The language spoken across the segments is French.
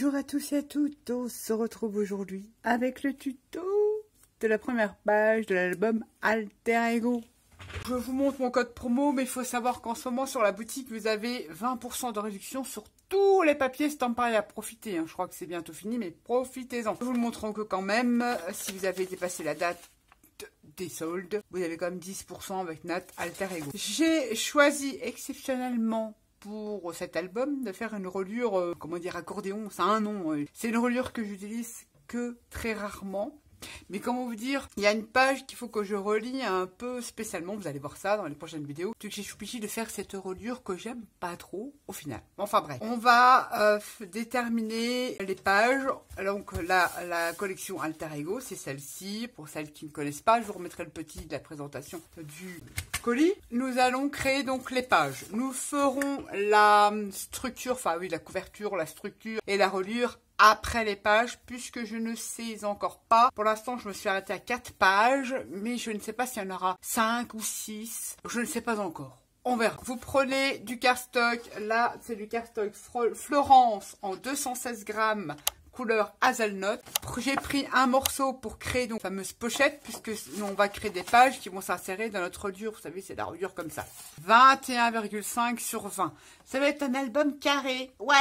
Bonjour à tous et à toutes, on se retrouve aujourd'hui avec le tuto de la première page de l'album Alter Ego. Je vous montre mon code promo, mais il faut savoir qu'en ce moment sur la boutique vous avez 20% de réduction sur tous les papiers Stampin' à profiter. Je crois que c'est bientôt fini, mais profitez-en. Je vous le montre que quand même, si vous avez dépassé la date des soldes, vous avez quand même 10% avec Nat Alter Ego. J'ai choisi exceptionnellement pour cet album de faire une reliure, comment dire, accordéon, ça a un nom. C'est une reliure que j'utilise que très rarement. Mais comment vous dire, il y a une page qu'il faut que je relie un peu spécialement, vous allez voir ça dans les prochaines vidéos. Donc j'ai choisi de faire cette reliure que j'aime pas trop au final. Enfin bref, on va déterminer les pages. Donc la collection Alter Ego, c'est celle-ci. Pour celles qui ne connaissent pas, je vous remettrai le petit de la présentation du colis. Nous allons créer donc les pages. Nous ferons la structure, enfin oui, la couverture, la structure et la reliure après les pages, puisque je ne sais encore pas. Pour l'instant, je me suis arrêtée à 4 pages, mais je ne sais pas s'il y en aura 5 ou 6. Je ne sais pas encore. On verra. Vous prenez du cardstock. Là, c'est du cardstock Florence en 216 grammes. Couleur hazelnut. J'ai pris un morceau pour créer donc la fameuse pochette, puisque nous on va créer des pages qui vont s'insérer dans notre reliure. Vous savez, c'est la reliure comme ça. 21,5 sur 20. Ça va être un album carré. Ouais.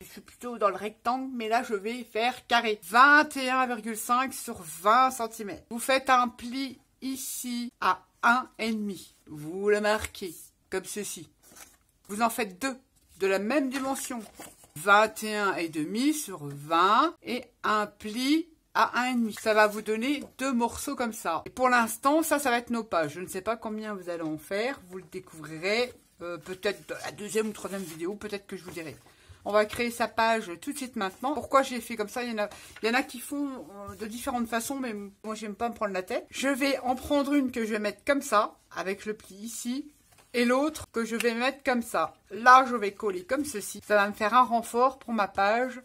Je suis plutôt dans le rectangle, mais là je vais faire carré. 21,5 sur 20 cm. Vous faites un pli ici à 1,5. Vous le marquez comme ceci. Vous en faites deux de la même dimension. 21,5 sur 20 et un pli à 1,5. Ça va vous donner deux morceaux comme ça. Et pour l'instant, ça va être nos pages. Je ne sais pas combien vous allez en faire. Vous le découvrirez peut-être dans la deuxième ou troisième vidéo. Peut-être que je vous dirai. On va créer sa page tout de suite maintenant. Pourquoi j'ai fait comme ça? Il y en a qui font de différentes façons, mais moi, j'aime pas me prendre la tête. Je vais en prendre une que je vais mettre comme ça, avec le pli ici. Et l'autre que je vais mettre comme ça. Là, je vais coller comme ceci. Ça va me faire un renfort pour ma page.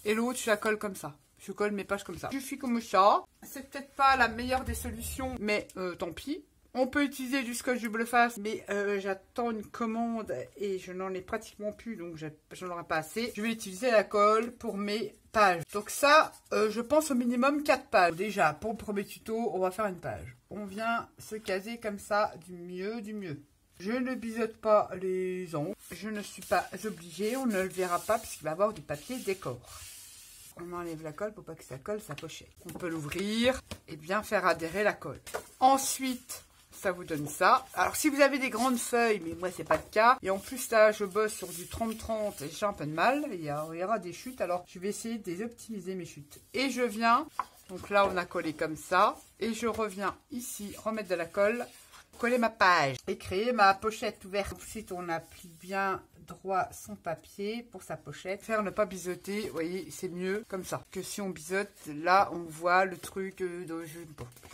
Et l'autre, je la colle comme ça. Je colle mes pages comme ça. Je fais comme ça. C'est peut-être pas la meilleure des solutions, mais tant pis. On peut utiliser du scotch double face, mais j'attends une commande et je n'en ai pratiquement plus, donc je n'en aurai pas assez. Je vais utiliser la colle pour mes pages. Donc ça, je pense au minimum 4 pages. Déjà, pour le premier tuto, on va faire une page. On vient se caser comme ça, du mieux du mieux. Je ne biseaute pas les ongles, je ne suis pas obligée, on ne le verra pas puisqu'il va y avoir du papier décor. On enlève la colle pour pas que ça colle sa pochette. On peut l'ouvrir et bien faire adhérer la colle. Ensuite, ça vous donne ça. Alors si vous avez des grandes feuilles, mais moi c'est pas le cas, et en plus là je bosse sur du 30-30 et j'ai un peu de mal, il y aura des chutes, alors je vais essayer de optimiser mes chutes. Et je viens, donc là on a collé comme ça, et je reviens ici remettre de la colle, coller ma page et créer ma pochette ouverte. Ensuite, on applique bien droit son papier pour sa pochette. Faire ne pas biseauter, vous voyez, c'est mieux comme ça. Que si on biseaute, là, on voit le truc de je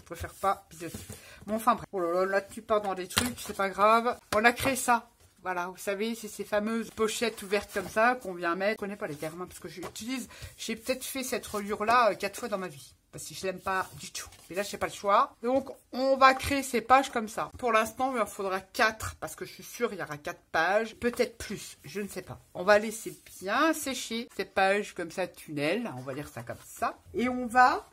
préfère pas biseauter. Bon, enfin bref. Oh là là, tu pars dans des trucs, c'est pas grave. On a créé ça. Voilà, vous savez, c'est ces fameuses pochettes ouvertes comme ça qu'on vient mettre. Je connais pas les termes, parce que j'ai peut-être fait cette reliure-là 4 fois dans ma vie. Parce que je l'aime pas du tout. Mais là, je n'ai pas le choix. Donc, on va créer ces pages comme ça. Pour l'instant, il en faudra 4. Parce que je suis sûre qu'il y aura 4 pages. Peut-être plus. Je ne sais pas. On va laisser bien sécher ces pages comme ça, tunnel. On va dire ça comme ça. Et on va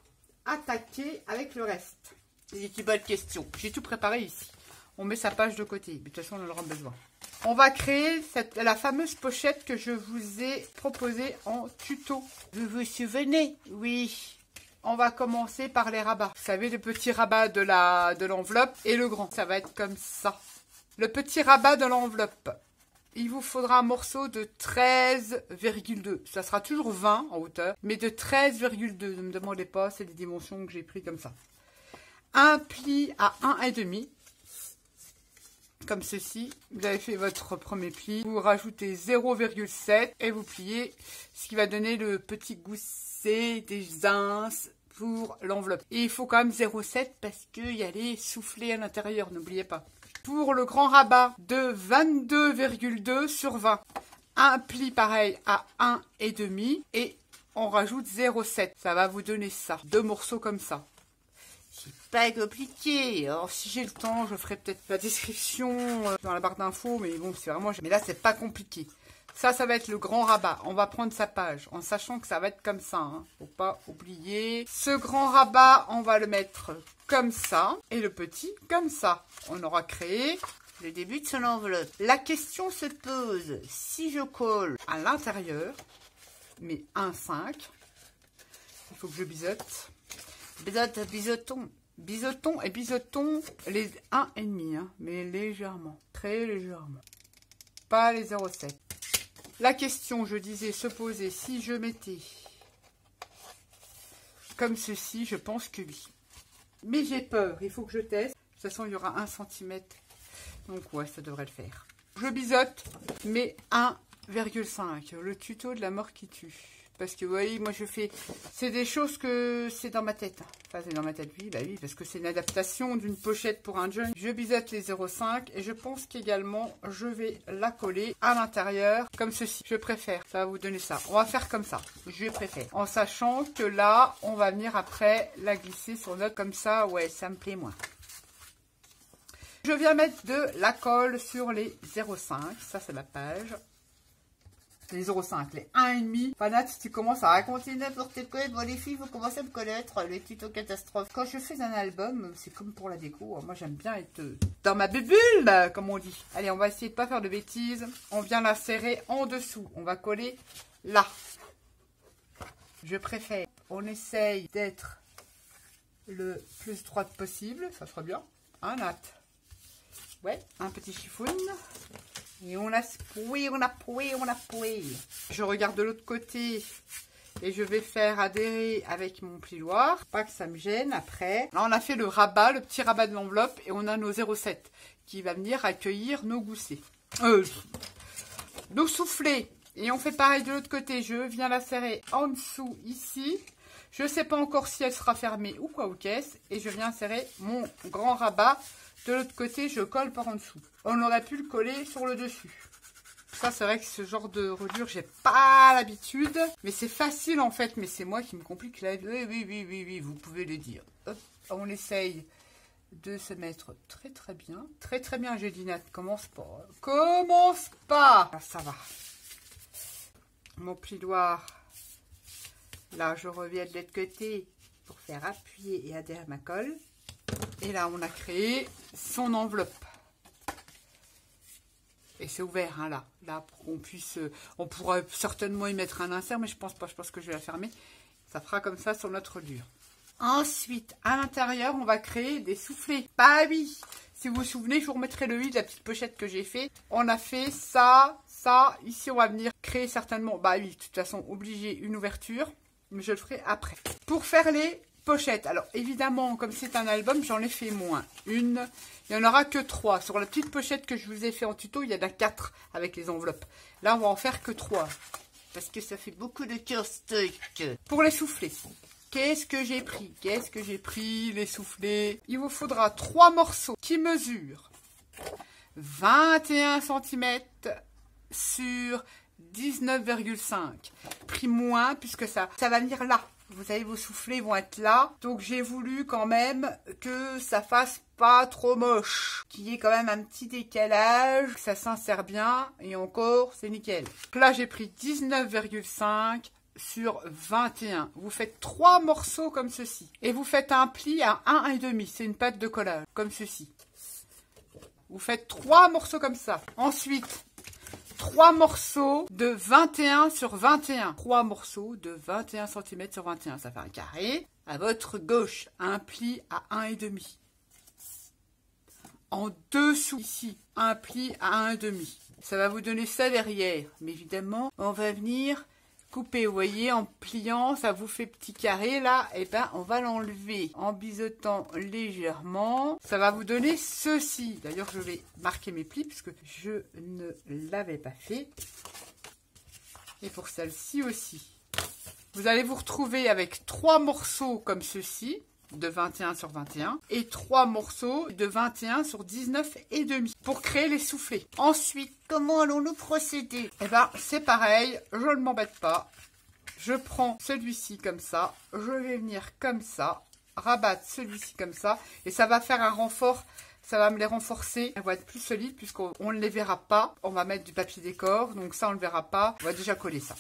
attaquer avec le reste. C'est une bonne question. J'ai tout préparé ici. On met sa page de côté. Mais de toute façon, on en aura besoin. On va créer la fameuse pochette que je vous ai proposée en tuto. Vous vous souvenez? Oui. On va commencer par les rabats. Vous savez, le petit rabat de l'enveloppe et le grand. Ça va être comme ça. Le petit rabat de l'enveloppe. Il vous faudra un morceau de 13,2. Ça sera toujours 20 en hauteur, mais de 13,2. Ne me demandez pas, c'est les dimensions que j'ai pris comme ça. Un pli à 1,5. Comme ceci. Vous avez fait votre premier pli. Vous rajoutez 0,7 et vous pliez. Ce qui va donner le petit gousset des ins pour l'enveloppe. Et il faut quand même 0,7 parce qu'il y a les soufflets à l'intérieur, n'oubliez pas. Pour le grand rabat de 22,2 sur 20. Un pli pareil à 1,5 et on rajoute 0,7. Ça va vous donner ça. 2 morceaux comme ça. C'est pas compliqué. Alors si j'ai le temps, je ferai peut-être la description dans la barre d'infos, mais bon, c'est vraiment... Mais là, c'est pas compliqué. Ça va être le grand rabat. On va prendre sa page en sachant que ça va être comme ça. Hein. Faut pas oublier. Ce grand rabat, on va le mettre comme ça. Et le petit comme ça. On aura créé le début de son enveloppe. La question se pose. Si je colle à l'intérieur, mais 1,5, il faut que je biseaute. Bisotons. Bisotons et bisotons les 1,5, hein, mais légèrement. Très légèrement. Pas les 0,7. La question, je disais, se posait si je mettais comme ceci, je pense que oui. Mais j'ai peur, il faut que je teste. De toute façon, il y aura 1 cm. Donc ouais, ça devrait le faire. Je biseaute, mais 1,5. Le tuto de la mort qui tue. Parce que vous voyez, moi je fais... C'est des choses que c'est dans ma tête. Enfin, c'est dans ma tête, oui, bah oui, parce que c'est une adaptation d'une pochette pour un jeune. Je biseaute les 0,5 et je pense qu'également, je vais la coller à l'intérieur, comme ceci. Je préfère, ça va vous donner ça. On va faire comme ça, je préfère. En sachant que là, on va venir après la glisser sur notre comme ça. Ouais, ça me plaît moins. Je viens mettre de la colle sur les 0,5. Ça, c'est la page. Les 0,5, les 1,5. Fanat, si tu commences à raconter n'importe quoi, bon les filles, vous commencez à me connaître, les tutos catastrophes. Quand je fais un album, c'est comme pour la déco. Moi, j'aime bien être dans ma bulle, comme on dit. Allez, on va essayer de pas faire de bêtises. On vient la serrer en dessous. On va coller là. Je préfère. On essaye d'être le plus droite possible. Ça sera bien. Un Nat. Ouais, un petit chiffon. Et on a poué, on a poué, on a poué. Je regarde de l'autre côté et je vais faire adhérer avec mon plioir. Pas que ça me gêne après. Là, on a fait le rabat, le petit rabat de l'enveloppe et on a nos 0,7 qui va venir accueillir nos goussets. Nos soufflets. Et on fait pareil de l'autre côté. Je viens la serrer en dessous ici. Je ne sais pas encore si elle sera fermée ou quoi ou qu'est-ce. Et je viens serrer mon grand rabat. De l'autre côté, je colle par en dessous. On aurait pu le coller sur le dessus. Ça, c'est vrai que ce genre de reliure, j'ai pas l'habitude. Mais c'est facile en fait. Mais c'est moi qui me complique la vie. Oui, vous pouvez le dire. Hop, on essaye de se mettre très très bien. Très très bien, j'ai dit Nat. Commence pas. Commence pas. Ah, ça va. Mon plioir. Là, je reviens de l'autre côté pour faire appuyer et adhérer ma colle. Et là, on a créé son enveloppe. Et c'est ouvert, hein, là. Là, pour qu'on puisse... on pourrait certainement y mettre un insert, mais je pense pas. Je pense que je vais la fermer. Ça fera comme ça sur notre reliure. Ensuite, à l'intérieur, on va créer des soufflets. Bah oui. Si vous vous souvenez, je vous remettrai le 8 de la petite pochette que j'ai fait. On a fait ça, ça. Ici, on va venir créer certainement... Bah oui, de toute façon, obligé une ouverture. Mais je le ferai après. Pour faire les... pochette. Alors évidemment, comme c'est un album, j'en ai fait moins. Il n'y en aura que 3. Sur la petite pochette que je vous ai fait en tuto, il y en a 4 avec les enveloppes. Là, on va en faire que 3. Parce que ça fait beaucoup de casse-tête. Pour les soufflets, qu'est-ce que j'ai pris? Qu'est-ce que j'ai pris? Les soufflets. Il vous faudra 3 morceaux qui mesurent 21 cm sur 19,5. Pris moins puisque ça va venir là. Vous savez, vos soufflets vont être là. Donc, j'ai voulu quand même que ça fasse pas trop moche. Qu'il y ait quand même un petit décalage. Que ça s'insère bien. Et encore, c'est nickel. Donc là, j'ai pris 19,5 sur 21. Vous faites 3 morceaux comme ceci. Et vous faites un pli à 1,5. C'est une pâte de collage. Comme ceci. Vous faites 3 morceaux comme ça. Ensuite... 3 morceaux de 21 sur 21. 3 morceaux de 21 cm sur 21. Ça fait un carré. À votre gauche, un pli à 1,5. En dessous, ici, un pli à 1,5. Ça va vous donner ça derrière. Mais évidemment, on va venir couper. Vous voyez, en pliant, ça vous fait petit carré là. Et ben, on va l'enlever en biseautant légèrement. Ça va vous donner ceci. D'ailleurs, je vais marquer mes plis puisque je ne l'avais pas fait. Et pour celle-ci aussi. Vous allez vous retrouver avec 3 morceaux comme ceci. De 21 sur 21 et 3 morceaux de 21 sur 19,5 pour créer les soufflets. Ensuite, comment allons-nous procéder? Eh ben, c'est pareil, je ne m'embête pas. Je prends celui-ci comme ça, je vais venir comme ça, rabattre celui-ci comme ça et ça va faire un renfort Ça va me les renforcer. Elles vont être plus solides puisqu'on ne les verra pas. On va mettre du papier décor. Donc ça, on ne le verra pas. On va déjà coller ça.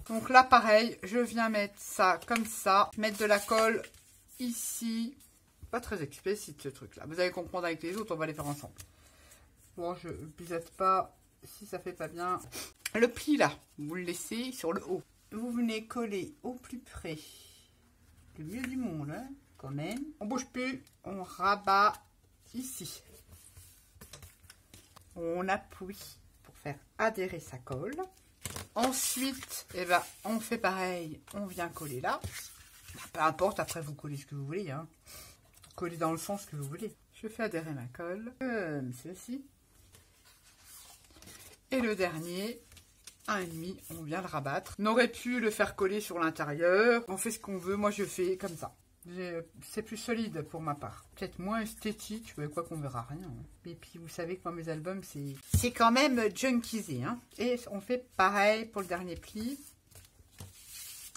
Donc là, pareil, je viens mettre ça comme ça. Mettre de la colle ici. Pas très explicite ce truc-là. Vous allez comprendre avec les autres, on va les faire ensemble. Bon, je biseaute pas si ça fait pas bien. Le pli là, vous le laissez sur le haut. Vous venez coller au plus près. Le mieux du monde, hein, quand même. On bouge plus, on rabat ici. On appuie pour faire adhérer sa colle. Ensuite, eh ben, on fait pareil, on vient coller là. Peu importe, après vous collez ce que vous voulez. Hein. Collez dans le sens que vous voulez. Je fais adhérer ma colle, comme ceci. Et le dernier, 1,5, on vient le rabattre. On aurait pu le faire coller sur l'intérieur. On fait ce qu'on veut, moi je fais comme ça. C'est plus solide pour ma part. Peut-être moins esthétique, mais quoi qu'on verra rien. Hein. Et puis vous savez que moi mes albums, c'est quand même junkiesé. Hein. Et on fait pareil pour le dernier pli.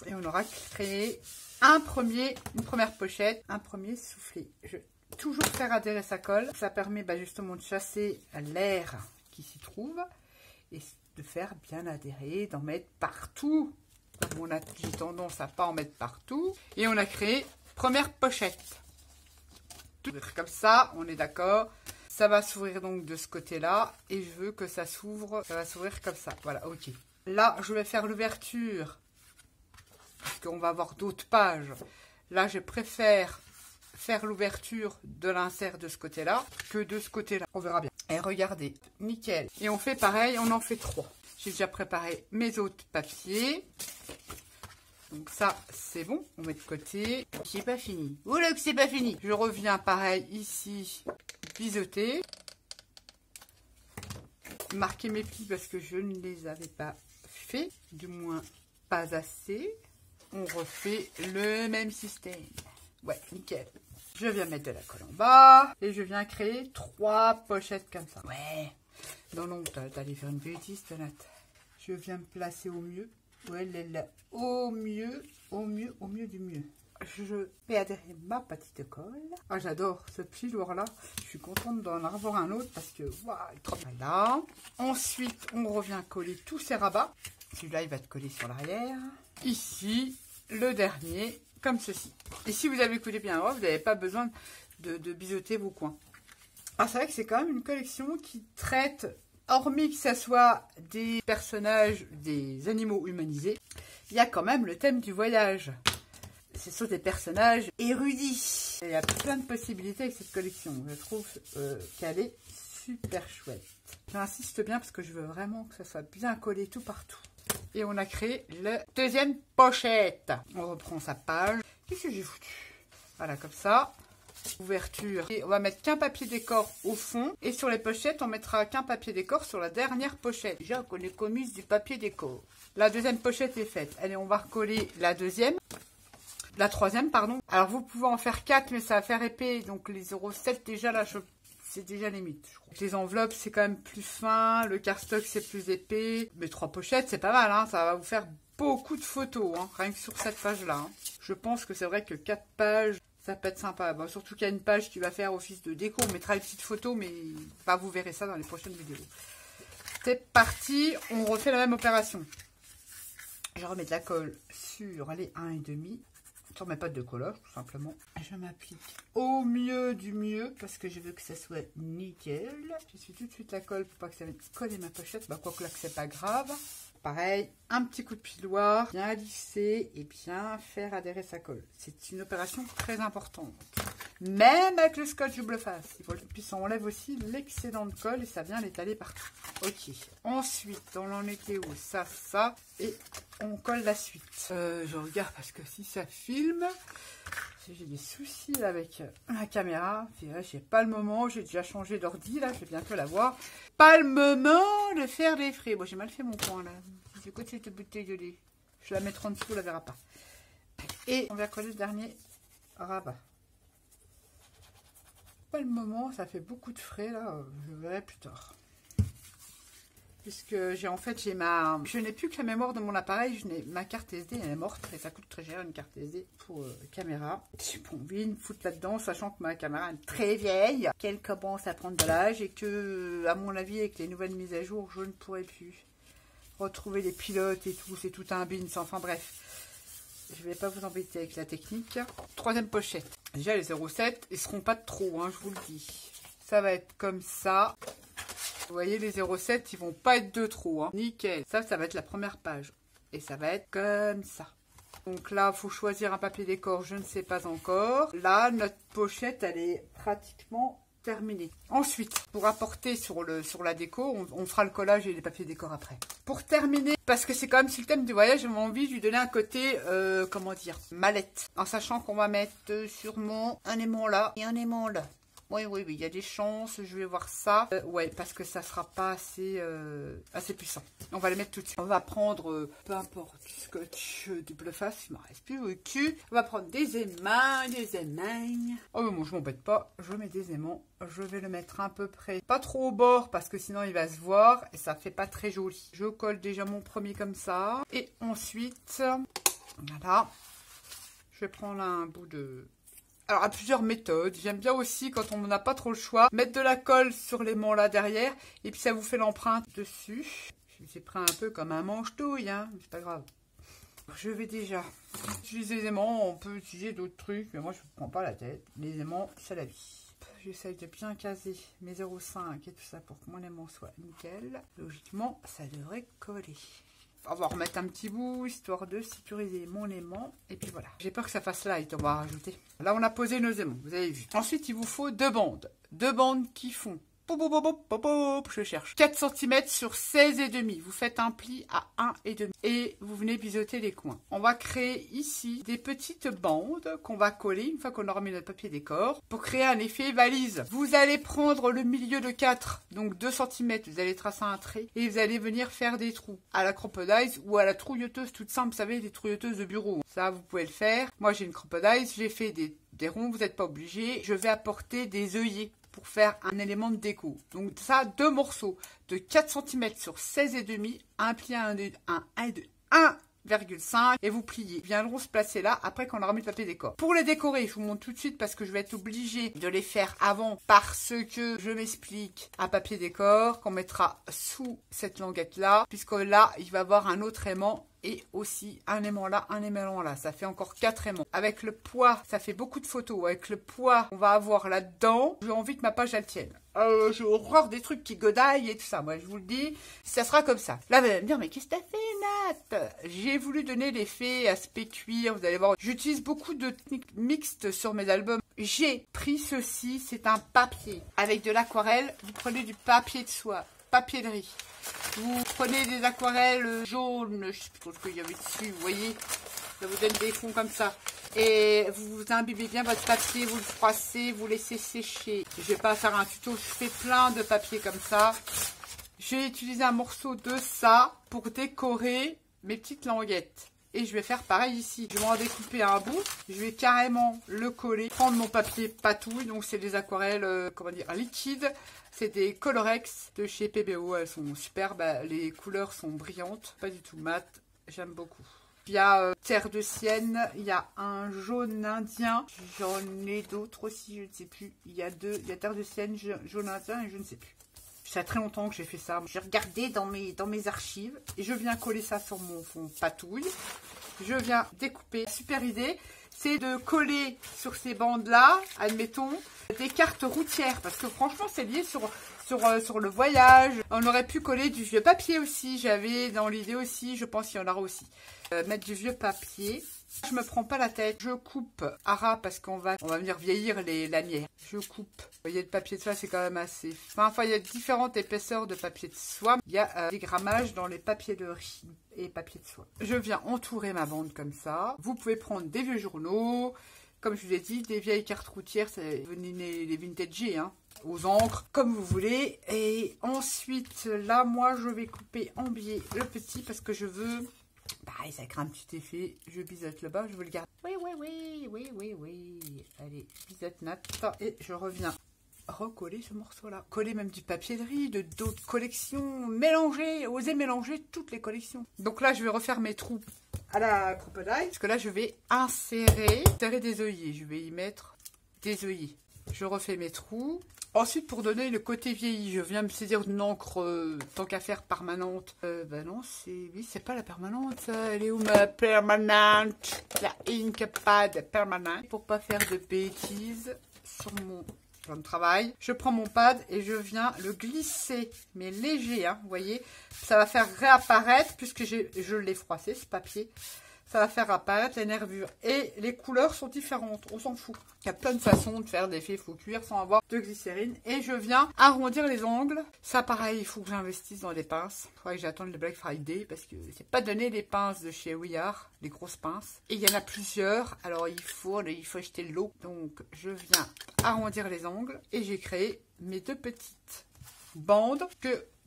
Et on aura créé une première pochette, un premier soufflet. Je vais toujours faire adhérer sa colle. Ça permet justement de chasser l'air qui s'y trouve. Et de faire bien adhérer, d'en mettre partout. Comme j'ai tendance à pas en mettre partout. Et on a créé première pochette. Tout comme ça, on est d'accord. Ça va s'ouvrir donc de ce côté-là. Et je veux que ça s'ouvre. Ça va s'ouvrir comme ça. Voilà, ok. Là, je vais faire l'ouverture. Parce qu'on va avoir d'autres pages. Là, je préfère faire l'ouverture de l'insert de ce côté-là que de ce côté-là. On verra bien. Et regardez, nickel. Et on fait pareil, on en fait 3. J'ai déjà préparé mes autres papiers. Donc ça, c'est bon. On met de côté. C'est pas fini. Oula que c'est pas fini. Je reviens pareil ici, biseauter. Marquer mes plis parce que je ne les avais pas fait. Du moins, pas assez. On refait le même système. Ouais, nickel. Je viens mettre de la colle en bas. Et je viens créer 3 pochettes comme ça. Ouais. Non, non, t'allais faire une bêtise, Tonate. Je viens me placer au mieux. Ouais, là, au mieux du mieux. Je fais adhérer ma petite colle. Ah, j'adore ce petit lourd-là. Je suis contente d'en avoir un autre parce que, waouh, il est trop bien là. Ensuite, on revient coller tous ces rabats. Celui-là, il va te coller sur l'arrière. Ici, le dernier, comme ceci. Et si vous avez collé bien droit, vous n'avez pas besoin de biseauter vos coins. Ah, c'est vrai que c'est quand même une collection qui traite, hormis que ce soit des personnages, des animaux humanisés, il y a quand même le thème du voyage. Ce sont des personnages érudits. Il y a plein de possibilités avec cette collection. Je trouve qu'elle est super chouette. J'insiste bien parce que je veux vraiment que ça soit bien collé tout partout. Et on a créé la deuxième pochette. On reprend sa page. Qu'est-ce que j'ai foutu? Voilà, comme ça. Ouverture. Et on va mettre qu'un papier décor au fond. Et sur les pochettes, on mettra qu'un papier décor sur la dernière pochette. Déjà qu'on est commis du papier décor. La deuxième pochette est faite. Allez, on va recoller la deuxième. La troisième, pardon. Alors, vous pouvez en faire 4, mais ça va faire épais. Donc, les 0,7, déjà, là, c'est déjà limite. Je crois. Les enveloppes, c'est quand même plus fin. Le cardstock, c'est plus épais. Mais 3 pochettes, c'est pas mal. Hein. Ça va vous faire beaucoup de photos. Hein, rien que sur cette page-là. Hein. Je pense que c'est vrai que 4 pages, ça peut être sympa. Bon, surtout qu'il y a une page qui va faire office de déco. On mettra les petites photos, mais bah, vous verrez ça dans les prochaines vidéos. C'est parti. On refait la même opération. Je remets de la colle sur les 1,5. Sur mes pattes de collage, tout simplement. Je m'applique au mieux du mieux parce que je veux que ça soit nickel. Je suis tout de suite la colle pour pas que ça vienne coller ma pochette. Bah, quoique là, que c'est pas grave. Pareil, un petit coup de piloir, bien lisser et bien faire adhérer sa colle. C'est une opération très importante. Même avec le scotch double face. Puis ça enlève aussi l'excédent de colle et ça vient l'étaler partout. Ok. Ensuite, on en était où? Ça. Et on colle la suite. Je regarde parce que si ça filme, j'ai des soucis avec la caméra. J'ai pas le moment. J'ai déjà changé d'ordi là. Je vais bientôt l'avoir. Pas le moment de faire des frais. Bon, j'ai mal fait mon point là. C'est quoi cette bouteille de lait? Je la mettrai en dessous, on la verra pas. Et on va coller le dernier rabat. Pas le moment, ça fait beaucoup de frais là. Je verrai plus tard. puisque j'ai ma... Je n'ai plus que la mémoire de mon appareil, ma carte SD, elle est morte, et ça coûte très cher une carte SD pour caméra. J'ai pas envie de me foutre là-dedans, sachant que ma caméra est très vieille, qu'elle commence à prendre de l'âge, et que, à mon avis, avec les nouvelles mises à jour, je ne pourrai plus retrouver les pilotes et tout, c'est tout un bins, enfin bref. Je vais pas vous embêter avec la technique. Troisième pochette. Déjà les 0,7, ils seront pas de trop, hein, je vous le dis. Ça va être comme ça. Vous voyez, les 0,7, ils vont pas être de trop, hein. Nickel. Ça va être la première page. Et ça va être comme ça. Donc là, il faut choisir un papier décor, je ne sais pas encore. Là, notre pochette, elle est pratiquement terminée. Ensuite, pour apporter sur la déco, on fera le collage et les papiers décor après. Pour terminer, parce que c'est quand même sur le thème du voyage, j'avais envie de lui donner un côté, comment dire, mallette. En sachant qu'on va mettre sûrement un aimant là et un aimant là. Oui, il y a des chances, je vais voir ça. Ouais, parce que ça sera pas assez puissant. On va les mettre tout de suite. On va prendre, peu importe, du scotch double face, il m'en reste plus au cul. On va prendre des émails. Oh, mais bon, je m'embête pas, je mets des aimants. Je vais le mettre à peu près, pas trop au bord, parce que sinon il va se voir et ça fait pas très joli. Je colle déjà mon premier comme ça. Et ensuite, voilà, je vais prendre un bout de... Alors, à plusieurs méthodes. J'aime bien aussi, quand on n'a pas trop le choix, mettre de la colle sur l'aimant là derrière. Et puis, ça vous fait l'empreinte dessus. J'ai pris un peu comme un manche-touille, hein. C'est pas grave. Je vais déjà utiliser les aimants. On peut utiliser d'autres trucs, mais moi, je ne prends pas la tête. Les aimants, c'est la vie. J'essaye de bien caser mes 0,5 et tout ça pour que mon aimant soit nickel. Logiquement, ça devrait coller. On va remettre un petit bout, histoire de sécuriser mon aimant. Et puis voilà. J'ai peur que ça fasse light, on va rajouter. Là, on a posé nos aimants, vous avez vu. Ensuite, il vous faut deux bandes. Deux bandes qui font... Je cherche. 4 cm sur 16,5. Vous faites un pli à 1,5. Et vous venez biseauter les coins. On va créer ici des petites bandes qu'on va coller une fois qu'on aura mis notre papier décor pour créer un effet valise. Vous allez prendre le milieu de 4, donc 2 cm. Vous allez tracer un trait et vous allez venir faire des trous à la crocodile ou à la trouilleteuse toute simple. Vous savez, les trouilleuteuses de bureau. Ça, vous pouvez le faire. Moi, j'ai une crocodile. J'ai fait des ronds. Vous n'êtes pas obligé. Je vais apporter des œillets pour faire un élément de déco. Donc ça, deux morceaux de 4 cm sur 16,5, un pli à 1,5 et vous pliez. Ils viendront se placer là après qu'on aura mis le papier décor. Pour les décorer, je vous montre tout de suite parce que je vais être obligée de les faire avant parce que je m'explique un papier décor qu'on mettra sous cette languette là puisque là, il va y avoir un autre aimant et aussi un aimant là, un aimant là. Ça fait encore 4 aimants. Avec le poids, ça fait beaucoup de photos. Avec le poids qu'on va avoir là-dedans, j'ai envie que ma page, elle tienne. J'ai horreur des trucs qui godaillent et tout ça. Moi, je vous le dis, ça sera comme ça. Là, vous allez me dire, mais qu'est-ce que t'as fait, Nat? J'ai voulu donner l'effet aspect cuir. Vous allez voir, j'utilise beaucoup de techniques mixtes sur mes albums. J'ai pris ceci, c'est un papier. Avec de l'aquarelle, vous prenez du papier de soie, papier de riz. Vous prenez des aquarelles jaunes, je sais plus trop ce qu'il y avait dessus, vous voyez, ça vous donne des fonds comme ça. Et vous imbibez bien votre papier, vous le froissez, vous laissez sécher. Je vais pas faire un tuto, je fais plein de papier comme ça. J'ai utilisé un morceau de ça pour décorer mes petites languettes. Et je vais faire pareil ici. Je vais en découper un bout, je vais carrément le coller, prendre mon papier patouille, donc c'est des aquarelles, comment dire, liquides. C'est des Colorex de chez PBO, elles sont superbes, les couleurs sont brillantes, pas du tout mat, j'aime beaucoup. Il y a terre de sienne, il y a un jaune indien, j'en ai d'autres aussi, je ne sais plus. Il y a terre de sienne, jaune indien et je ne sais plus. Ça fait très longtemps que j'ai fait ça. J'ai regardé dans mes archives et je viens coller ça sur mon fond patouille. Je viens découper. Super idée, c'est de coller sur ces bandes-là, admettons, des cartes routières. Parce que franchement, c'est lié sur le voyage. On aurait pu coller du vieux papier aussi. J'avais dans l'idée aussi, je pense qu'il y en aura aussi. Mettre du vieux papier. Je me prends pas la tête. Je coupe à ras parce qu'on va venir vieillir les lanières. Je coupe. Vous voyez, le papier de soie, c'est quand même assez fin. Enfin, il y a différentes épaisseurs de papier de soie. Il y a des grammages dans les papiers de riz et papier de soie. Je viens entourer ma bande comme ça. Vous pouvez prendre des vieux journaux. Comme je vous ai dit, des vieilles cartes routières, c'est les vintage, hein, aux encres, comme vous voulez. Et ensuite, là, moi, je vais couper en biais le petit parce que je veux... Pareil, ça crée un petit effet. Je biseaute le bas, je veux le garder. Oui. Allez, biseaute Nat. Et je reviens recoller ce morceau-là. Coller même du papier de riz, de d'autres collections, mélanger, oser mélanger toutes les collections. Donc là, je vais refaire mes trous à la crocodile, parce que là, je vais insérer des œillets. Je vais y mettre des œillets. Je refais mes trous. Ensuite, pour donner le côté vieilli, je viens me saisir d'une encre tant qu'à faire permanente. Bah non, c'est pas la permanente, ça. Elle est où ma permanente? La Inkpad permanente. Pour pas faire de bêtises sur mon plan de travail, je prends mon pad et je viens le glisser, mais léger, hein, vous voyez. Ça va faire réapparaître, puisque je l'ai froissé, ce papier. Ça va faire apparaître les nervures. Et les couleurs sont différentes, on s'en fout. Il y a plein de façons de faire des fils faux cuir sans avoir de glycérine. Et je viens arrondir les angles. Ça, pareil, il faut que j'investisse dans des pinces. Il faudrait que j'attende le Black Friday parce que c'est pas donné les pinces de chez We Are, les grosses pinces. Et il y en a plusieurs, alors il faut acheter l'eau. Donc, je viens arrondir les angles et j'ai créé mes deux petites bandes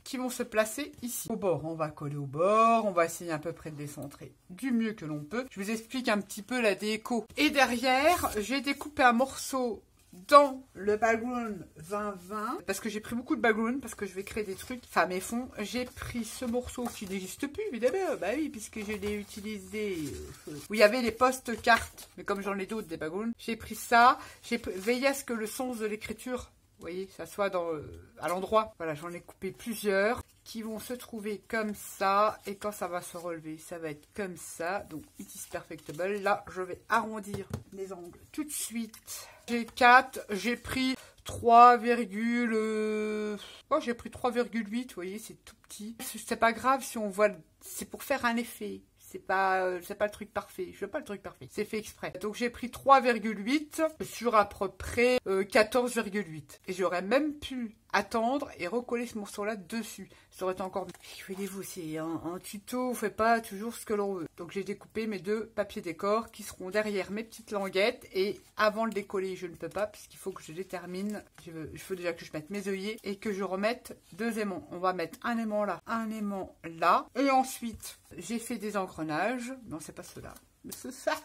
qui vont se placer ici. Au bord, on va coller au bord, on va essayer à peu près de les centrer du mieux que l'on peut. Je vous explique un petit peu la déco. Et derrière, j'ai découpé un morceau dans le background 2020, parce que j'ai pris beaucoup de background, parce que je vais créer des trucs, enfin mes fonds. J'ai pris ce morceau qui n'existe plus, évidemment, bah oui, puisque je l'ai utilisé, où il y avait les post-cartes, mais comme j'en ai d'autres des backgrounds, j'ai pris ça, j'ai veillé à ce que le sens de l'écriture, vous voyez, ça soit à l'endroit. Voilà, j'en ai coupé plusieurs qui vont se trouver comme ça. Et quand ça va se relever, ça va être comme ça. Donc, it is perfectable. Là, je vais arrondir les angles tout de suite. J'ai 4. J'ai pris 3, oh, j'ai pris 3,8. Vous voyez, c'est tout petit. C'est pas grave si on voit... C'est pour faire un effet. C'est pas le truc parfait. Je veux pas le truc parfait. C'est fait exprès. Donc j'ai pris 3,8 sur à peu près 14,8. Et j'aurais même pu attendre et recoller ce morceau-là dessus. Ça aurait été encore mieux. Voyez-vous, c'est un tuto. On fait pas toujours ce que l'on veut. Donc j'ai découpé mes deux papiers décor qui seront derrière mes petites languettes. Et avant de les coller, je ne peux pas puisqu'il faut que je détermine. Il faut déjà que je mette mes œillets et que je remette deux aimants. On va mettre un aimant là, un aimant là. Et ensuite, j'ai fait des engrenages. Non, c'est pas ceux-là. C'est ça.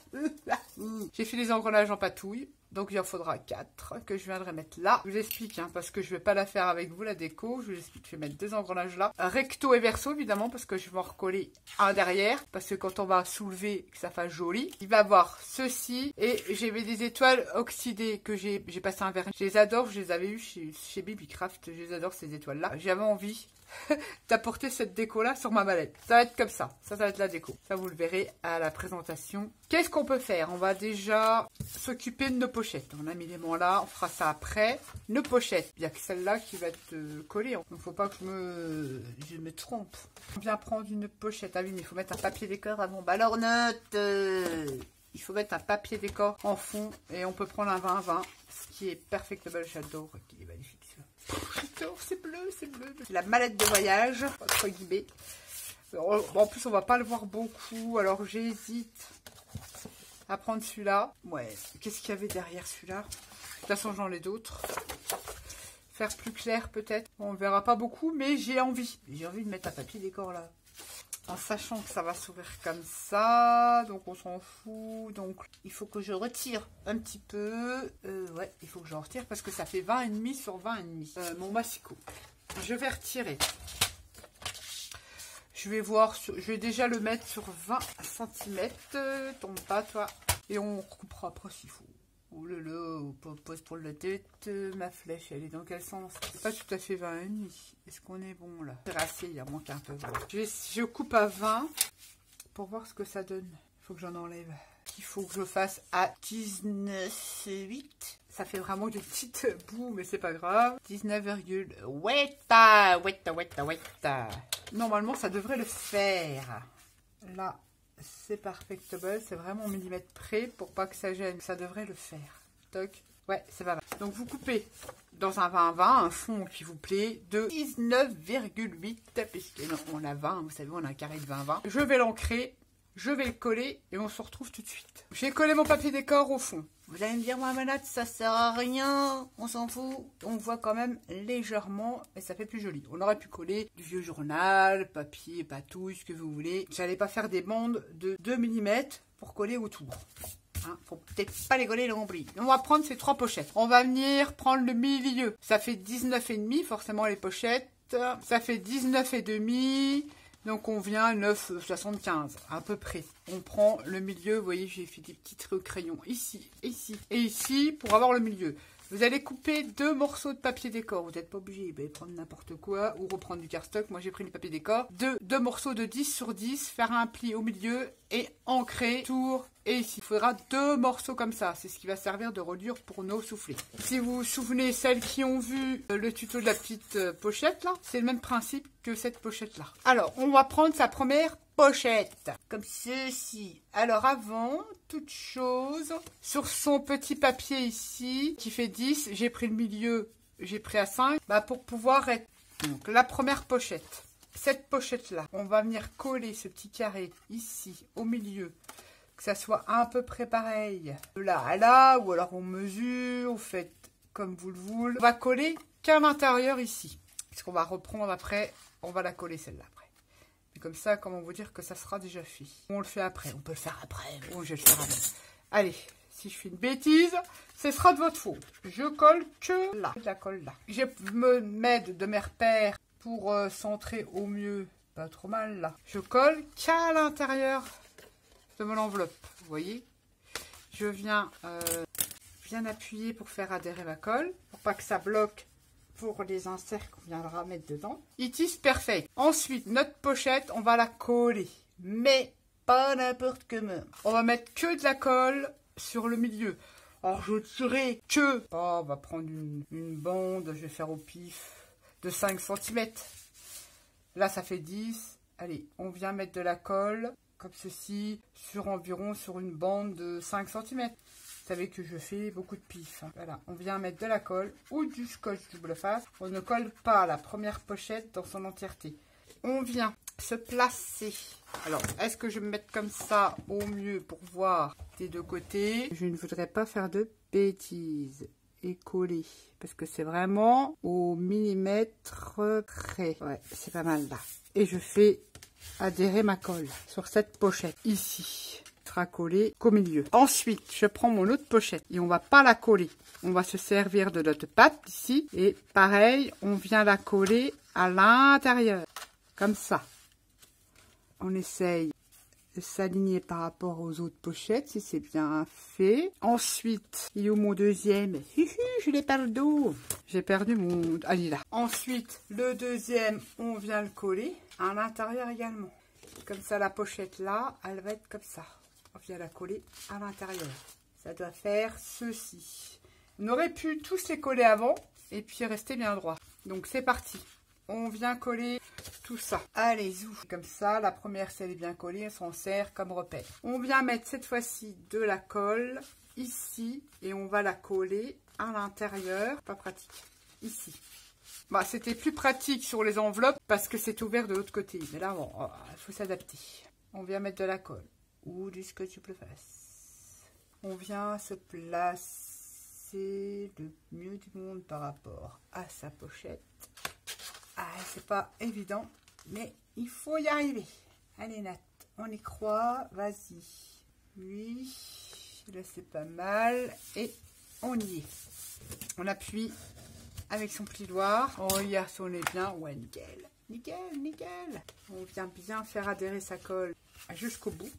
J'ai fait des engrenages en patouille. Donc il en faudra 4 que je viendrai mettre là. Je vous explique, hein, parce que je ne vais pas la faire avec vous, la déco. Je vous explique, je vais mettre deux engrenages là. Recto et verso, évidemment, parce que je vais en recoller un derrière. Parce que quand on va soulever, que ça fasse joli. Il va avoir ceci. Et j'avais des étoiles oxydées que j'ai passé un vernis. Je les adore, je les avais eues chez Babycraft. Je les adore, ces étoiles-là. J'avais envie d'apporter cette déco là sur ma mallette. Ça va être comme ça va être la déco. Ça vous le verrez à la présentation. Qu'est-ce qu'on peut faire? On va déjà s'occuper de nos pochettes. On a mis l'aimant là, on fera ça après. Nos pochettes, il n'y a que celle-là qui va être collée. Donc faut pas que je me trompe. On vient prendre une pochette. Ah oui, mais il faut mettre un papier décor avant. Bah alors note, il faut mettre un papier décor en fond et on peut prendre un 20-20, ce qui est perfectable. J'adore, il est magnifique. J'adore, c'est bleu, c'est bleu. La mallette de voyage, entre guillemets. En plus, on va pas le voir beaucoup, alors j'hésite à prendre celui-là. Ouais, qu'est-ce qu'il y avait derrière celui-là? De toute façon, j'en ai d'autres. Faire plus clair, peut-être. On ne verra pas beaucoup, mais j'ai envie. J'ai envie de mettre un papier décor là. En sachant que ça va s'ouvrir comme ça, donc on s'en fout. Donc il faut que je retire un petit peu. Ouais, il faut que je retire parce que ça fait 20,5 sur 20,5. Mon massicot. Je vais retirer. Je vais voir, je vais déjà le mettre sur 20 cm. Tombe pas, toi. Et on recoupera après s'il faut. Oh là là, pose pour la tête. Ma flèche, elle est dans quel sens? C'est pas tout à fait 20,5. Est-ce qu'on est bon là? C'est assez, il y a moins qu'un peu. Je coupe à 20 pour voir ce que ça donne. Il faut que j'en enlève. Il faut que je fasse à 19,8. Ça fait vraiment des petites bouts, mais c'est pas grave. 19, weta. Normalement, ça devrait le faire. Là. C'est perfectable, c'est vraiment au millimètre près pour pas que ça gêne. Ça devrait le faire. Toc. Ouais, c'est pas mal. Donc vous coupez dans un 20-20 un fond qui vous plaît de 19,8 puisqu'on a 20, vous savez, on a un carré de 20-20. Je vais l'ancrer, je vais le coller et on se retrouve tout de suite. J'ai collé mon papier décor au fond. Vous allez me dire, moi, malade, ça sert à rien, on s'en fout. On voit quand même légèrement et ça fait plus joli. On aurait pu coller du vieux journal, papier, patouille, ce que vous voulez. J'allais pas faire des bandes de 2 mm pour coller autour. Hein, faut peut-être pas les gauler le nombril. On va prendre ces 3 pochettes. On va venir prendre le milieu. Ça fait 19,5 forcément les pochettes. Ça fait 19,5. Donc on vient à 9,75 à peu près. On prend le milieu. Vous voyez, j'ai fait des petits traits au crayon ici, ici et ici pour avoir le milieu. Vous allez couper 2 morceaux de papier décor. Vous n'êtes pas obligé de prendre n'importe quoi ou reprendre du cardstock. Moi, j'ai pris du papier décor. 2 morceaux de 10 sur 10. Faire un pli au milieu et ancrer tour et ici. Il faudra 2 morceaux comme ça. C'est ce qui va servir de reliure pour nos soufflets. Si vous vous souvenez, celles qui ont vu le tuto de la petite pochette, là, c'est le même principe que cette pochette-là. Alors, on va prendre sa première pochette, comme ceci. Alors avant toute chose, sur son petit papier ici, qui fait 10, j'ai pris le milieu, j'ai pris à 5, pour pouvoir être... Donc la première pochette, cette pochette-là, on va venir coller ce petit carré ici, au milieu, que ça soit à peu près pareil, de là à là, ou alors on mesure, vous faites comme vous le voulez. On va coller qu'à l'intérieur ici, parce qu'on va reprendre après, on va la coller celle-là après. Comme ça, comment vous dire que ça sera déjà fait. On le fait après. On peut le faire après. Oh, je vais le faire avant. Allez, si je fais une bêtise, ce sera de votre faute. Je colle que là. Je la colle là. Je me m'aide de mes repères pour centrer au mieux. Pas trop mal là. Je colle qu'à l'intérieur de mon enveloppe. Vous voyez? Je viens bien appuyer pour faire adhérer ma colle. Pour pas que ça bloque. Pour les inserts qu'on viendra mettre dedans. It is perfect. Ensuite, notre pochette, on va la coller. Mais pas n'importe comment. On va mettre que de la colle sur le milieu. Alors, je dirais que... Oh, on va prendre une bande, je vais faire au pif, de 5 cm. Là, ça fait 10. Allez, on vient mettre de la colle, comme ceci, sur une bande de 5 cm. Vous savez que je fais beaucoup de pif. Voilà, on vient mettre de la colle ou du scotch double face. On ne colle pas la première pochette dans son entièreté. On vient se placer. Alors, est-ce que je vais me mettre comme ça au mieux pour voir des 2 côtés? Je ne voudrais pas faire de bêtises et coller parce que c'est vraiment au millimètre près. Ouais, c'est pas mal là. Et je fais adhérer ma colle sur cette pochette ici. Coller qu'au milieu. Ensuite, je prends mon autre pochette et on va pas la coller. On va se servir de notre pâte ici et pareil, on vient la coller à l'intérieur. Comme ça. On essaye de s'aligner par rapport aux autres pochettes si c'est bien fait. Ensuite, il est où mon deuxième? Je l'ai pas le dos. J'ai perdu mon... Allez là. Ensuite, le deuxième, on vient le coller à l'intérieur également. Comme ça, la pochette là, elle va être comme ça. On vient la coller à l'intérieur. Ça doit faire ceci. On aurait pu tous les coller avant et puis rester bien droit. Donc c'est parti. On vient coller tout ça. Allez, zou. Comme ça, la première, si elle est bien collée, on s'en sert comme repère. On vient mettre cette fois-ci de la colle ici et on va la coller à l'intérieur. Pas pratique. Ici. Bah, c'était plus pratique sur les enveloppes parce que c'est ouvert de l'autre côté. Mais là, bon, il faut s'adapter. On vient mettre de la colle. Ou du scotch double face. On vient se placer le mieux du monde par rapport à sa pochette. Ah, c'est pas évident, mais il faut y arriver. Allez Nat, on y croit, vas-y. Oui, là c'est pas mal. Et on y est. On appuie avec son plioir. Oh, hier, on est bien. Ouais, nickel. Nickel, nickel. On vient bien faire adhérer sa colle jusqu'au bout.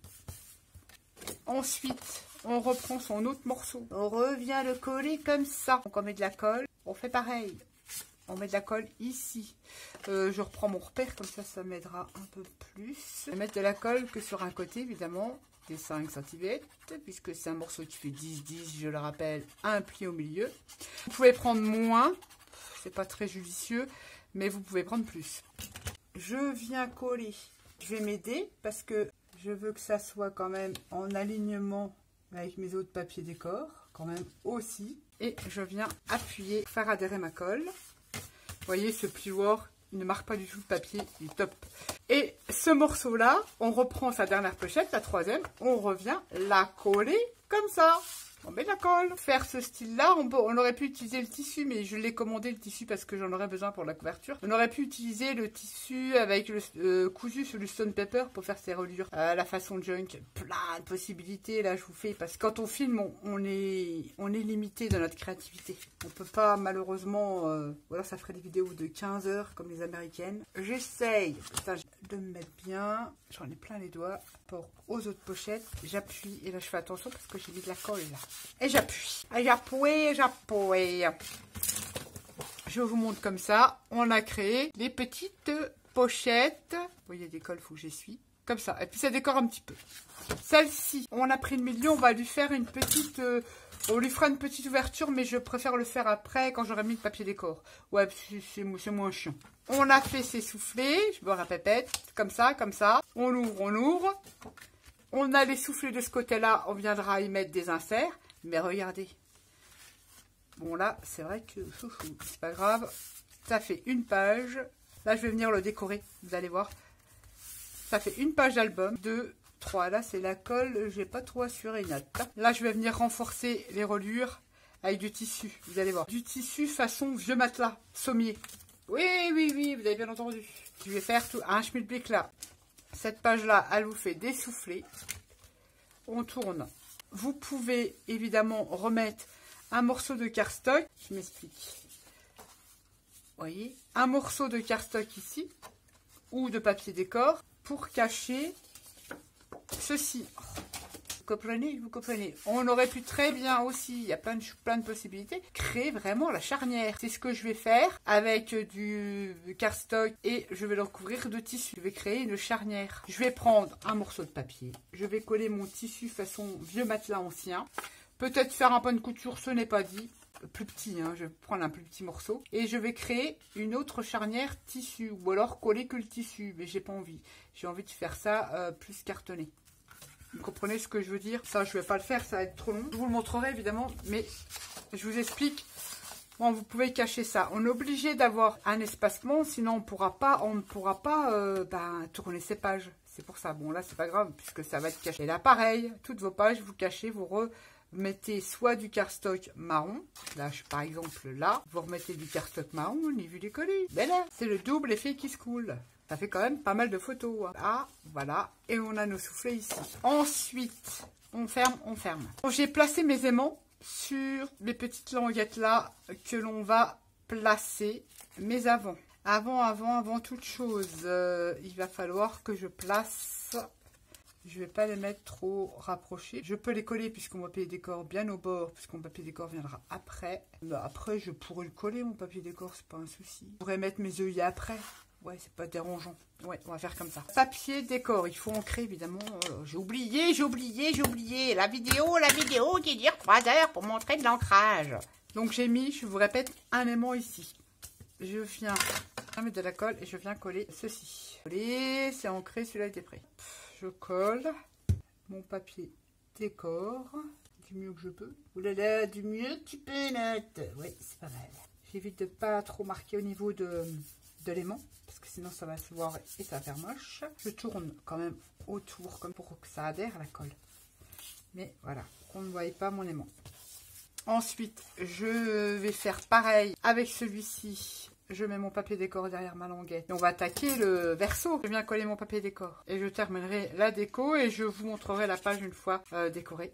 Ensuite, on reprend son autre morceau. On revient le coller comme ça. Donc, on met de la colle. On fait pareil. On met de la colle ici. Je reprends mon repère, comme ça m'aidera un peu plus. Je vais mettre de la colle que sur un côté, évidemment, des 5 cm, puisque c'est un morceau qui fait 10-10, je le rappelle, un pli au milieu. Vous pouvez prendre moins, c'est pas très judicieux, mais vous pouvez prendre plus. Je viens coller. Je vais m'aider parce que je veux que ça soit quand même en alignement avec mes autres papiers décor, quand même aussi. Et je viens appuyer, faire adhérer ma colle. Vous voyez, ce plioir, il ne marque pas du tout le papier, il est top. Et ce morceau-là, on reprend sa dernière pochette, la troisième, on revient la coller comme ça. On met de la colle. Faire ce style-là, on aurait pu utiliser le tissu, mais je l'ai commandé le tissu parce que j'en aurais besoin pour la couverture. On aurait pu utiliser le tissu avec le cousu sur du stone paper pour faire ces reliures. La façon junk, plein de possibilités là je vous fais, parce que quand on filme, on est limité dans notre créativité. On peut pas malheureusement, ou alors ça ferait des vidéos de 15 heures comme les américaines. J'essaye de me mettre bien, j'en ai plein les doigts. Pour aux autres pochettes, j'appuie et là je fais attention parce que j'ai mis de la colle là. Et j'appuie. Et j'appuie. Je vous montre comme ça. On a créé les petites pochettes. Vous voyez des colles, faut que j'essuie. Comme ça. Et puis ça décore un petit peu. Celle-ci, on a pris le milieu, on va lui faire une petite... on lui fera une petite ouverture, mais je préfère le faire après quand j'aurai mis le papier décor. Ouais, c'est moins chiant. On a fait ses soufflets, je me répète, comme ça, comme ça. On l'ouvre, on l'ouvre. On a les soufflets de ce côté-là, on viendra y mettre des inserts. Mais regardez. Bon là, c'est vrai que c'est pas grave. Ça fait une page. Là, je vais venir le décorer, vous allez voir. Ça fait une page d'album. 2, 3. Là, c'est la colle, j'ai pas trop assuré une note. Là, je vais venir renforcer les reliures avec du tissu, vous allez voir. Du tissu façon vieux matelas, sommier. Oui, vous avez bien entendu. Je vais faire tout un schmilblick là. Cette page-là, elle vous fait des soufflets. On tourne. Vous pouvez évidemment remettre un morceau de cardstock. Je m'explique. Vous voyez, un morceau de cardstock ici, ou de papier décor, pour cacher ceci. Vous comprenez. On aurait pu très bien aussi, il y a plein de possibilités, créer vraiment la charnière. C'est ce que je vais faire avec du cardstock et je vais le recouvrir de tissu. Je vais créer une charnière. Je vais prendre un morceau de papier. Je vais coller mon tissu façon vieux matelas ancien. Peut-être faire un point de couture, ce n'est pas dit. Plus petit, hein, je vais prendre un plus petit morceau. Et je vais créer une autre charnière tissu. Ou alors coller que le tissu. Mais j'ai pas envie. J'ai envie de faire ça plus cartonné. Vous comprenez ce que je veux dire? Ça, je ne vais pas le faire, ça va être trop long. Je vous le montrerai évidemment, mais je vous explique. Bon, vous pouvez cacher ça. On est obligé d'avoir un espacement, sinon on ne pourra pas tourner ces pages. C'est pour ça. Bon, là, c'est pas grave, puisque ça va être caché. Et là, pareil, toutes vos pages, vous cachez, vous remettez soit du cardstock marron. Là, par exemple, là, vous remettez du cardstock marron, on y vu les collés. Ben là, c'est le double effet qui se coule. Ça fait quand même pas mal de photos. Hein. Ah, voilà. Et on a nos soufflets ici. Ensuite, on ferme, on ferme. J'ai placé mes aimants sur les petites languettes là que l'on va placer. Mais avant toute chose, il va falloir que je place... Je vais pas les mettre trop rapprochés. Je peux les coller puisque mon papier décor bien au bord, puisque mon papier décor viendra après. Mais après, je pourrais le coller, mon papier décor, c'est pas un souci. Je pourrais mettre mes œillets après. Ouais, c'est pas dérangeant. Ouais, on va faire comme ça. Papier décor, il faut ancrer évidemment. J'ai oublié. La vidéo qui dure 3 heures pour montrer de l'ancrage. Donc j'ai mis, je vous répète, un aimant ici. Je viens mettre de la colle et je viens coller ceci. Coller, c'est ancré, celui-là était prêt. Je colle mon papier décor du mieux que je peux. Ouh là là, du mieux que tu peux, Note. Oui, c'est pas mal. J'évite de pas trop marquer au niveau de l'aimant, parce que sinon ça va se voir et ça va faire moche. Je tourne quand même autour, comme pour que ça adhère à la colle. Mais voilà, qu'on ne voie pas mon aimant. Ensuite, je vais faire pareil avec celui-ci. Je mets mon papier décor derrière ma languette. Et on va attaquer le verso. Je viens coller mon papier décor. Et je terminerai la déco et je vous montrerai la page une fois décorée.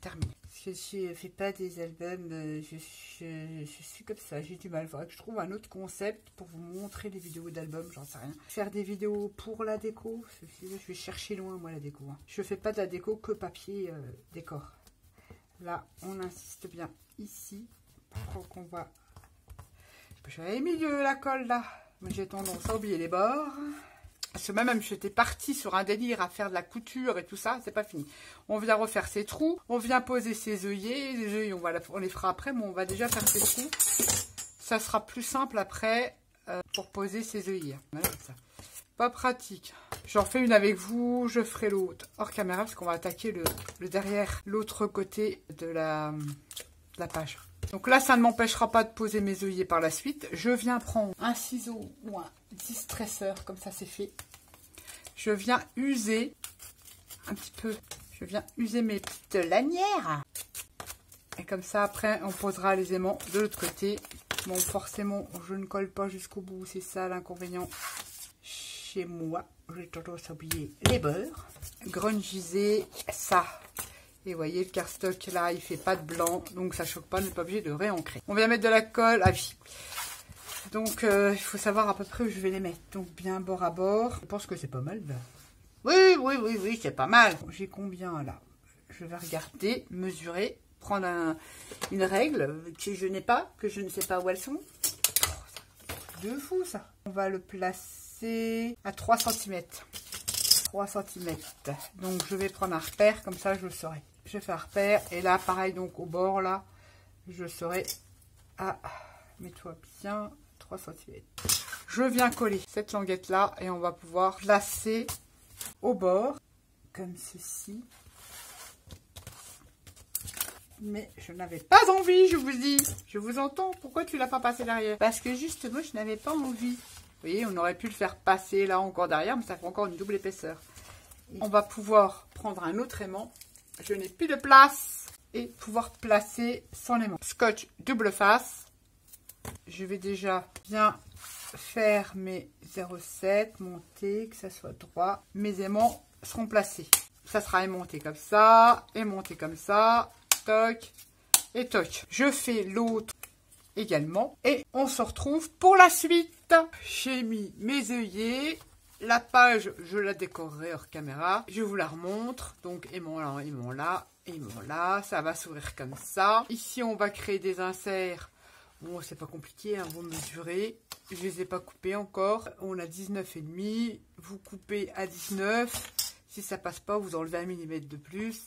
Terminée. Parce que je ne fais pas des albums, je suis comme ça, j'ai du mal. Il faudrait que je trouve un autre concept pour vous montrer les vidéos d'albums, j'en sais rien. Faire des vidéos pour la déco, je vais chercher loin moi la déco. Hein. Je ne fais pas de la déco que papier décor. Là, on insiste bien ici, pour qu'on voit. J'avais mis la colle là, mais j'ai tendance à oublier les bords. Parce que même j'étais partie sur un délire à faire de la couture et tout ça, c'est pas fini. On vient refaire ses trous, on vient poser ses œillets. Les œillets, on les fera après, mais on va déjà faire ses trous. Ça sera plus simple après pour poser ses œillets. Voilà, ça. Pas pratique. J'en fais une avec vous, je ferai l'autre hors caméra parce qu'on va attaquer le derrière, l'autre côté de la page. Donc là, ça ne m'empêchera pas de poser mes œillets par la suite. Je viens prendre un ciseau ou un distresseur, comme ça c'est fait. Je viens user un petit peu. Je viens user mes petites lanières. Et comme ça, après, on posera les aimants de l'autre côté. Bon, forcément, je ne colle pas jusqu'au bout. C'est ça l'inconvénient chez moi. J'ai tendance à oublier les beurres. Grungisez ça. Et vous voyez, le cardstock, là, il fait pas de blanc. Donc, ça choque pas, on n'est pas obligé de réancrer. On vient mettre de la colle à vie. Donc, il faut savoir à peu près où je vais les mettre. Donc, bien bord à bord. Je pense que c'est pas mal, là. Oui, c'est pas mal. J'ai combien, là? Je vais regarder, mesurer, prendre une règle que je n'ai pas, que je ne sais pas où elles sont. Oh, de fou, ça. On va le placer à 3 cm. 3 cm. Donc, je vais prendre un repère, comme ça, je le saurai. Je fais un repère, et là, pareil, donc, au bord, là, je saurai à... Mets-toi bien, 3 cm. Je viens coller cette languette là et on va pouvoir placer au bord comme ceci. Mais je n'avais pas envie, je vous dis. Je vous entends. Pourquoi tu l'as pas passé derrière? Parce que justement, je n'avais pas envie. Vous voyez, on aurait pu le faire passer là encore derrière, mais ça fait encore une double épaisseur. Et on va pouvoir prendre un autre aimant. Je n'ai plus de place. Et pouvoir placer son aimant. Scotch double face. Je vais déjà bien faire mes 0,7, monter, que ça soit droit. Mes aimants seront placés. Ça sera aimanté comme ça, aimanté comme ça, toc et toc. Je fais l'autre également et on se retrouve pour la suite. J'ai mis mes œillets. La page, je la décorerai hors caméra. Je vous la remontre. Donc aimant là, aimant là, aimant là. Ça va s'ouvrir comme ça. Ici, on va créer des inserts. Bon, c'est pas compliqué, hein, vous mesurez. Je les ai pas coupés encore. On a 19,5. Vous coupez à 19. Si ça passe pas, vous enlevez 1 mm de plus.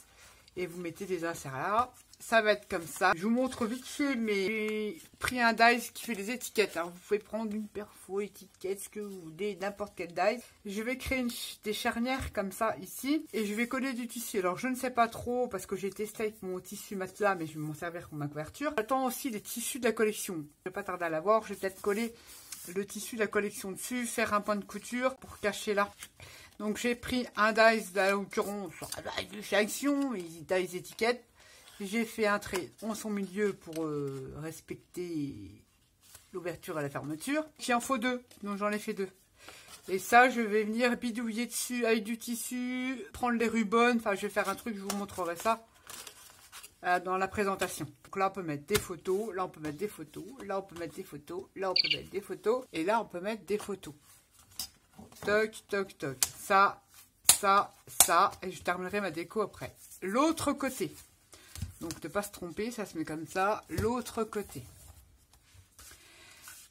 Et vous mettez des inserts là. Ça va être comme ça. Je vous montre vite fait, mais j'ai pris un dies qui fait les étiquettes. Alors, vous pouvez prendre une perfo, étiquette, ce que vous voulez, n'importe quel dies. Je vais créer des charnières comme ça ici. Et je vais coller du tissu. Alors, je ne sais pas trop parce que j'ai testé avec mon tissu matelas, mais je vais m'en servir pour ma couverture. J'attends aussi les tissus de la collection. Je ne vais pas tarder à l'avoir. Je vais peut-être coller le tissu de la collection dessus, faire un point de couture pour cacher là. Donc, j'ai pris un dies, là, en l'occurrence, chez Action, dies étiquette. J'ai fait un trait en son milieu pour respecter l'ouverture et la fermeture. Il en faut 2, donc j'en ai fait 2. Et ça, je vais venir bidouiller dessus avec du tissu, prendre les rubans. Enfin, je vais faire un truc, je vous montrerai ça dans la présentation. Donc là, on peut mettre des photos, là, on peut mettre des photos, là, on peut mettre des photos, là, on peut mettre des photos, et là, on peut mettre des photos. Toc, toc, toc. Ça, ça, ça, et je terminerai ma déco après. L'autre côté. Donc, ne pas se tromper, ça se met comme ça. L'autre côté.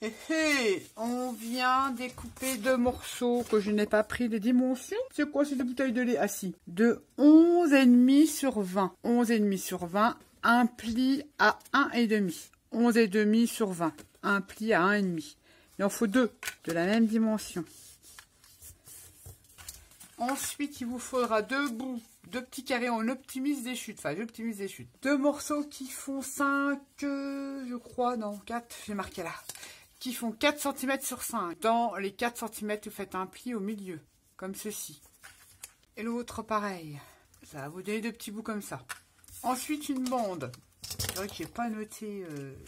Et on vient découper 2 morceaux que je n'ai pas pris les dimensions. C'est quoi ces 2 bouteilles de lait? Ah si. De 11,5 sur 20. 11,5 sur 20. Un pli à 1,5. 11,5 sur 20. Un pli à 1,5. Il en faut 2 de la même dimension. Ensuite, il vous faudra 2 bouts. 2 petits carrés, on optimise des chutes. Enfin, j'optimise des chutes. 2 morceaux qui font 5, je crois, non, 4, j'ai marqué là. Qui font 4 cm sur 5. Dans les 4 cm, vous faites un pli au milieu, comme ceci. Et l'autre, pareil. Ça va vous donner 2 petits bouts comme ça. Ensuite, une bande. C'est vrai que j'ai pas noté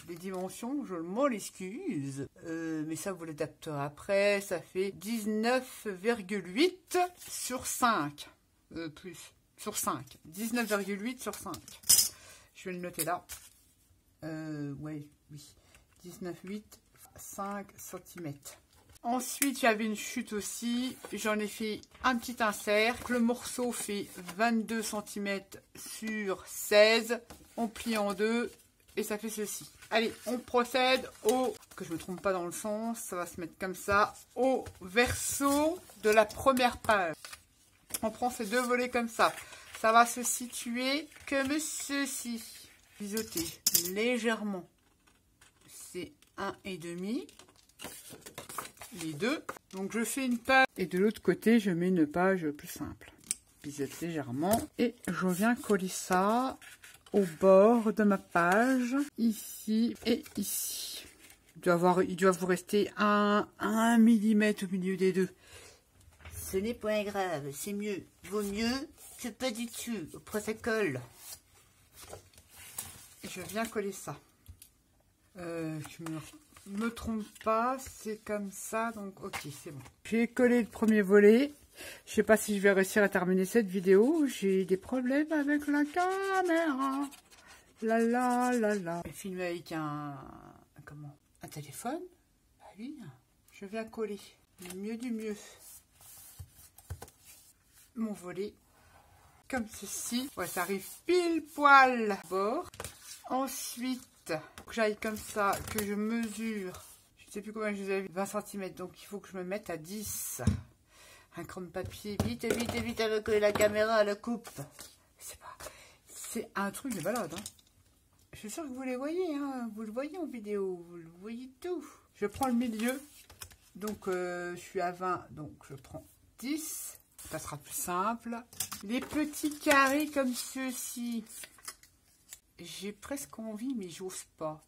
les dimensions, je m'en excuse. Mais ça, vous l'adapterez après. Ça fait 19,8 sur 5. Plus. Sur 5. 19,8 sur 5. Je vais le noter là. Ouais, oui. 19,8, 5 cm. Ensuite, j'avais une chute aussi. J'en ai fait un petit insert. Le morceau fait 22 cm sur 16. On plie en 2 et ça fait ceci. Allez, on procède au... Que je ne me trompe pas dans le sens. Ça va se mettre comme ça. Au verso de la première page. On prend ces 2 volets comme ça. Ça va se situer comme ceci. Biseauter légèrement. C'est 1,5. Les 2. Donc je fais une page. Et de l'autre côté, je mets une page plus simple. Biseaute légèrement. Et je viens coller ça au bord de ma page. Ici et ici. Il doit vous rester 1 mm au milieu des 2. Ce n'est pas grave, c'est mieux. Vaut mieux que pas du tout. Après ça colle. je viens coller ça. Je me trompe pas, c'est comme ça, donc ok, c'est bon. J'ai collé le premier volet. Je sais pas si je vais réussir à terminer cette vidéo. J'ai des problèmes avec la caméra. La la la la. Je filme avec un téléphone. Bah oui, je viens coller du mieux du mieux mon volet comme ceci. Ouais, ça arrive pile poil au bord. Ensuite, faut que j'aille comme ça, que je mesure. Je sais plus combien je vous avais vu, 20 cm. Donc il faut que je me mette à 10. Un cran de papier, vite, vite, vite, avec la caméra, la coupe. C'est un truc de balade. Hein. Je suis sûre que vous les voyez, hein. Vous le voyez en vidéo, vous le voyez tout. Je prends le milieu, donc je suis à 20, donc je prends 10. Ça sera plus simple. Les petits carrés comme ceux-ci, j'ai presque envie, mais j'ose pas.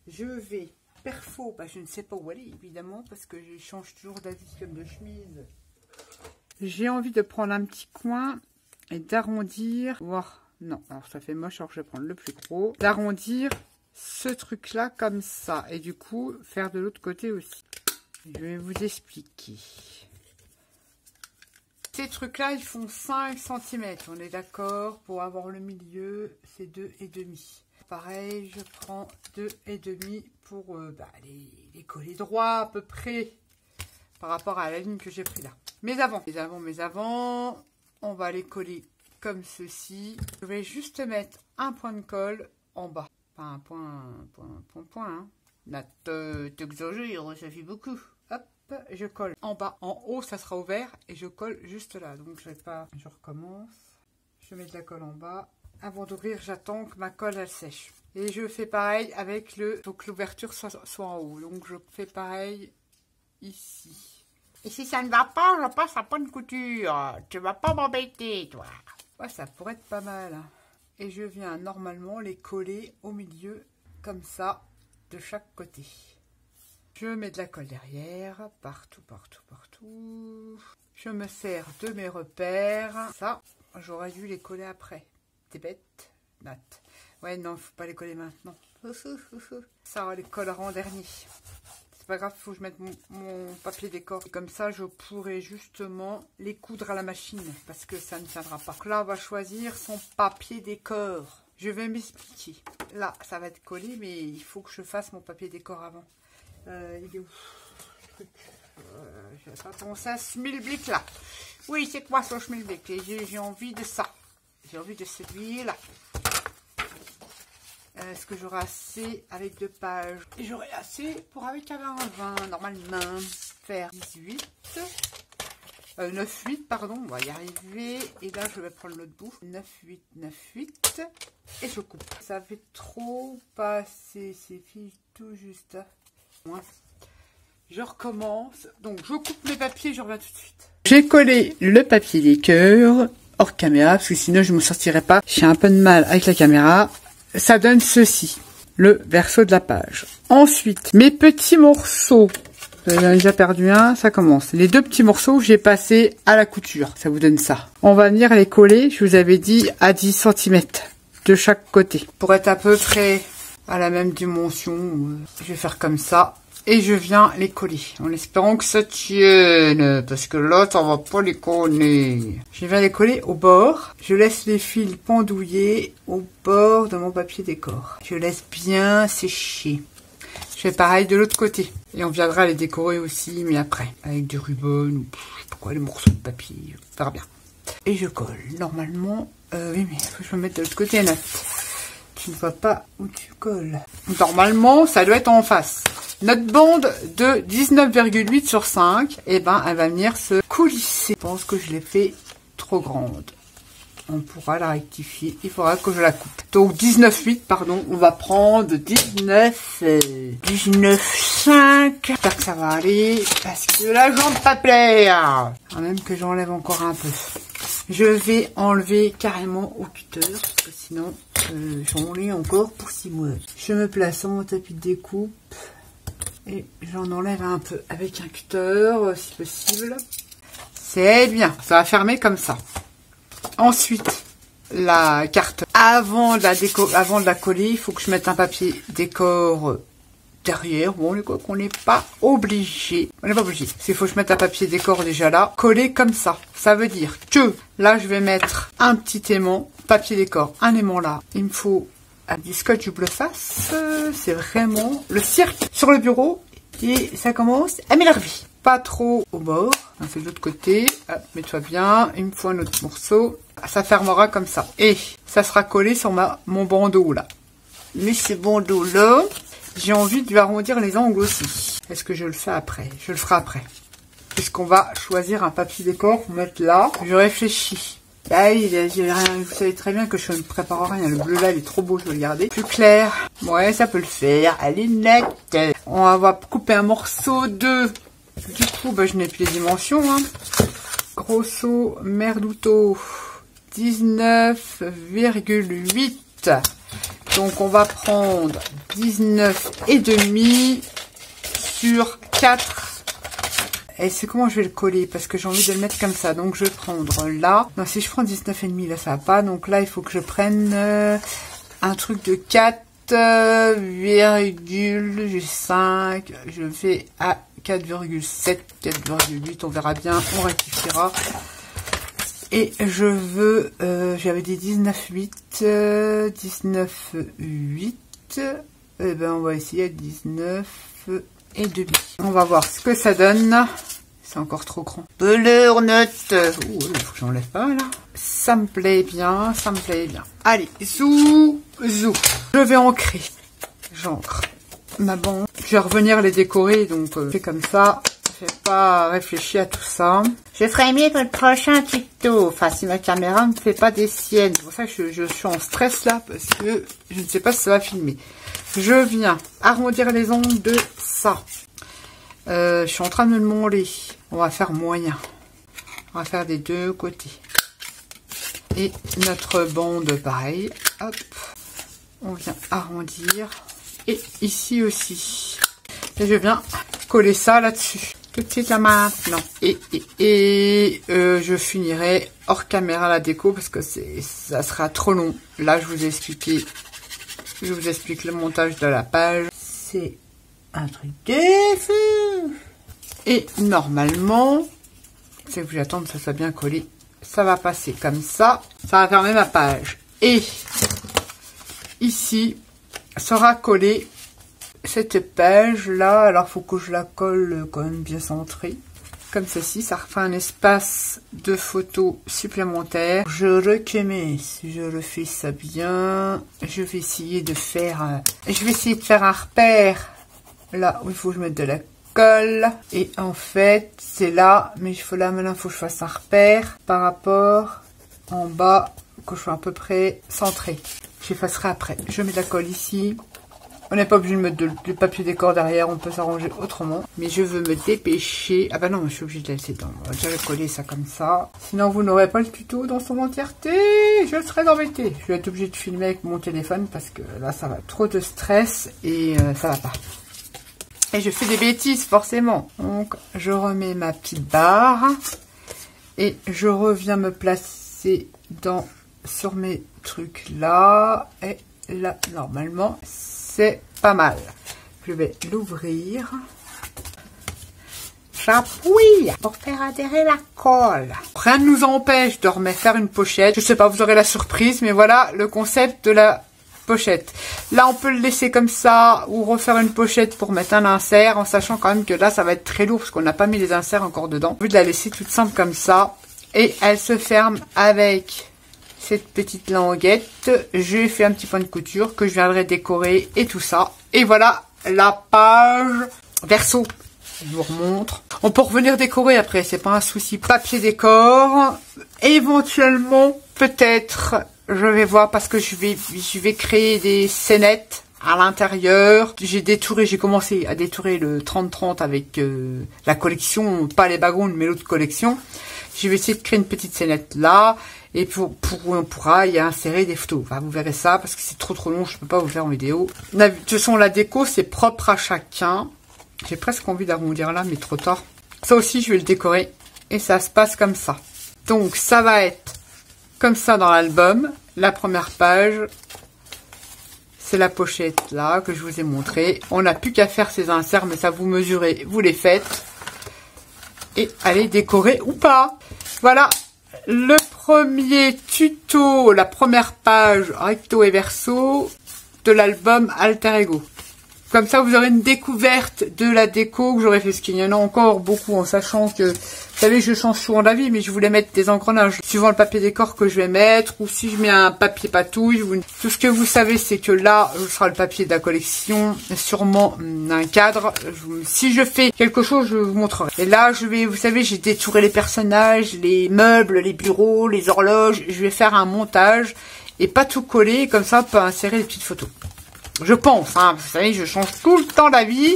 Je vais perfo, bah, je ne sais pas où aller, évidemment, parce que je change toujours d'avis comme de chemise. J'ai envie de prendre un petit coin et d'arrondir. Voir. Non, alors ça fait moche, alors je vais prendre le plus gros. D'arrondir ce truc-là comme ça. Et du coup, faire de l'autre côté aussi. Je vais vous expliquer. Ces trucs-là, ils font 5 cm. On est d'accord. Pour avoir le milieu, c'est 2,5. Pareil, je prends 2,5 pour les coller droit à peu près. Par rapport à la ligne que j'ai pris là. Mes avant, on va les coller comme ceci. Je vais juste mettre un point de colle en bas. Pas un point, hein. Là, t'exagères, ça fait beaucoup. Hop, je colle en bas. En haut, ça sera ouvert et je colle juste là. Donc, je vais pas... Je recommence. Je mets de la colle en bas. Avant d'ouvrir, j'attends que ma colle, elle sèche. Et je fais pareil avec le... Faut que l'ouverture soit en haut. Donc, je fais pareil ici. Et si ça ne va pas, je passe à point de couture. Tu vas pas m'embêter, toi. Ouais, ça pourrait être pas mal. Et je viens normalement les coller au milieu, comme ça, de chaque côté. Je mets de la colle derrière, partout, partout, partout. Je me sers de mes repères. Ça, j'aurais dû les coller après. T'es bête, Nat. Ouais, non, faut pas les coller maintenant. Ça, on les collera en dernier. C'est pas grave, il faut que je mette mon papier décor. Et comme ça, je pourrai justement les coudre à la machine. Parce que ça ne tiendra pas. Donc là, on va choisir son papier décor. Je vais m'expliquer. Là, ça va être collé, mais il faut que je fasse mon papier décor avant. Il est où? Je vais pas penser à ce schmilblick là. Oui, c'est quoi ce schmilblick? J'ai envie de ça. J'ai envie de cette huile-là. Est-ce que j'aurai assez avec 2 pages? J'aurai assez pour avec un 20, normalement. Faire 18. 9, 8, pardon. On va y arriver. Et là, je vais prendre l'autre bout. 9, 8, 9, 8. Et je coupe. Ça fait trop passer. C'est tout juste. Moins. Je recommence. Donc, je coupe mes papiers. Je reviens tout de suite. J'ai collé le papier des cœurs hors caméra. Parce que sinon, je ne me sortirai pas. J'ai un peu de mal avec la caméra. Ça donne ceci, le verso de la page. Ensuite, mes petits morceaux, j'en ai déjà perdu un, ça commence. Les 2 petits morceaux, j'ai passé à la couture, ça vous donne ça. On va venir les coller, je vous avais dit, à 10 cm de chaque côté. Pour être à peu près à la même dimension, je vais faire comme ça. Et je viens les coller, en espérant que ça tienne, parce que là, ça va pas les coller. Je viens les coller au bord. Je laisse les fils pendouiller au bord de mon papier décor. Je laisse bien sécher. Je fais pareil de l'autre côté. Et on viendra les décorer aussi, mais après. Avec des rubans ou je sais pas quoi, les morceaux de papier. Ça va bien. Et je colle. Normalement, oui, mais il faut que je me mette de l'autre côté, Nat. Tu ne vois pas où tu colles. Normalement, ça doit être en face. Notre bande de 19,8 sur 5, eh ben, elle va venir se coulisser. Je pense que je l'ai fait trop grande. On pourra la rectifier. Il faudra que je la coupe. Donc 19,8, pardon. On va prendre 19,5. J'espère que ça va aller. Parce que la jambe pas plaire. Quand même que j'enlève encore un peu. Je vais enlever carrément au cutter. Parce que sinon, j'en ai encore pour 6 mois. Je me place sur mon tapis de découpe. Et j'en enlève un peu avec un cutter, si possible. C'est bien. Ça va fermer comme ça. Ensuite, la carte avant de la coller. Il faut que je mette un papier décor derrière. Bon, les quoi qu'on n'est pas obligé. On n'est pas obligé. Il faut que je mette un papier décor déjà là, collé comme ça. Ça veut dire que là, je vais mettre un petit aimant, papier décor, un aimant là. Il me faut du scotch double face. C'est vraiment le cirque sur le bureau. Et ça commence à m'énerver. Pas trop au bord. On fait de l'autre côté. Mets-toi bien. Il me faut un autre morceau. Ça fermera comme ça. Et ça sera collé sur mon bandeau là. Mais ce bandeau là, j'ai envie de lui arrondir les angles aussi. Est-ce que je le fais après? Je le ferai après. Puisqu'on va choisir un papier décor pour mettre là. Je réfléchis. Là, vous savez très bien que je ne prépare rien. Le bleu là, il est trop beau, je vais le garder. Plus clair. Ouais, ça peut le faire. Allez, net. On va couper un morceau de... Du coup, je n'ai plus les dimensions. Hein. Grosso merduto 19,8. Donc, on va prendre 19,5 sur 4. Et c'est comment je vais le coller parce que j'ai envie de le mettre comme ça. Donc, je vais prendre là. Non, si je prends 19,5, là, ça va pas. Donc, là, il faut que je prenne un truc de 4,5. Je vais à 4,7, 4,8. On verra bien. On rectifiera. Et je veux... j'avais dit 19,8. 19,8. Eh ben, on va essayer à 19,5. On va voir ce que ça donne. C'est encore trop grand. Belernette. Il faut que j'enlève pas là. Ça me plaît bien, ça me plaît bien. Allez, zou. Je vais ancrer. J'ancre ma bande. Je vais revenir les décorer, donc c'est comme ça. Je n'ai pas réfléchi à tout ça. Je ferai mieux pour le prochain tuto. Enfin, si ma caméra ne fait pas des siennes. C'est pour ça que je suis en stress là, parce que je ne sais pas si ça va filmer. Je viens arrondir les ongles de ça. Je suis en train de me le moller. On va faire moyen. On va faire des deux côtés. Et notre bande, pareil. Hop. On vient arrondir. Et ici aussi. Et je viens coller ça là-dessus. Tout de suite là maintenant. Et je finirai hors caméra la déco parce que ça sera trop long. Là, je vous ai expliqué. Je vous explique le montage de la page. C'est un truc de fou. Et normalement, c'est que j'attends que ça soit bien collé. Ça va passer comme ça. Ça va fermer ma page. Et ici sera collée cette page là. Alors, il faut que je la colle quand même bien centrée. Comme ceci, ça refait un espace de photos supplémentaire. Je recommence, je refais ça bien. Je vais essayer de faire un repère là où il faut que je mette de la colle. Et en fait, c'est là, mais maintenant il faut que je fasse un repère par rapport en bas, que je sois à peu près centré. J'effacerai après. Je mets de la colle ici. On n'est pas obligé de mettre du papier décor derrière, on peut s'arranger autrement. Mais je veux me dépêcher. Ah bah non, je suis obligée de la laisser dedans. On va déjà coller ça comme ça. Sinon, vous n'aurez pas le tuto dans son entièreté. Je serai embêtée. Je vais être obligée de filmer avec mon téléphone parce que là, ça va trop de stress et ça va pas. Et je fais des bêtises, forcément. Donc, je remets ma petite barre. Et je reviens me placer sur mes trucs là. Et là, normalement, c'est pas mal. Je vais l'ouvrir. J'appuie pour faire adhérer la colle. Rien ne nous empêche de faire une pochette. Je sais pas, vous aurez la surprise, mais voilà le concept de la pochette. Là, on peut le laisser comme ça ou refaire une pochette pour mettre un insert, en sachant quand même que là, ça va être très lourd parce qu'on n'a pas mis les inserts encore dedans. Je vais la laisser toute simple comme ça. Et elle se ferme avec cette petite languette. J'ai fait un petit point de couture que je viendrai décorer et tout ça. Et voilà la page verso. Je vous remontre. On peut revenir décorer après, c'est pas un souci. Papier décor. Éventuellement, peut-être, je vais voir parce que je vais créer des scénettes à l'intérieur. J'ai commencé à détourer le 30-30 avec la collection, pas les backgrounds, mais l'autre collection. Je vais essayer de créer une petite scénette là. Et on pourra y insérer des photos. Enfin, vous verrez ça parce que c'est trop long. Je peux pas vous faire en vidéo. De toute façon, la déco, c'est propre à chacun. J'ai presque envie d'arrondir là, mais trop tard. Ça aussi, je vais le décorer. Et ça se passe comme ça. Donc, ça va être comme ça dans l'album. La première page, c'est la pochette là que je vous ai montré. On n'a plus qu'à faire ces inserts, mais ça vous mesurez, vous les faites. Et allez décorer ou pas. Voilà le premier tuto, la première page recto et verso de l'album Alter Ego. Comme ça, vous aurez une découverte de la déco que j'aurais fait, parce qu'il y en a encore beaucoup, en sachant que, vous savez, je change souvent d'avis, mais je voulais mettre des engrenages suivant le papier décor que je vais mettre, ou si je mets un papier patouille. Tout ce que vous savez, c'est que là, ce sera le papier de la collection, sûrement un cadre. Si je fais quelque chose, je vous montrerai. Et là, je vais, vous savez, j'ai détouré les personnages, les meubles, les bureaux, les horloges. Je vais faire un montage et pas tout coller, comme ça, on peut insérer des petites photos. Je pense, hein, vous savez, je change tout le temps d'avis.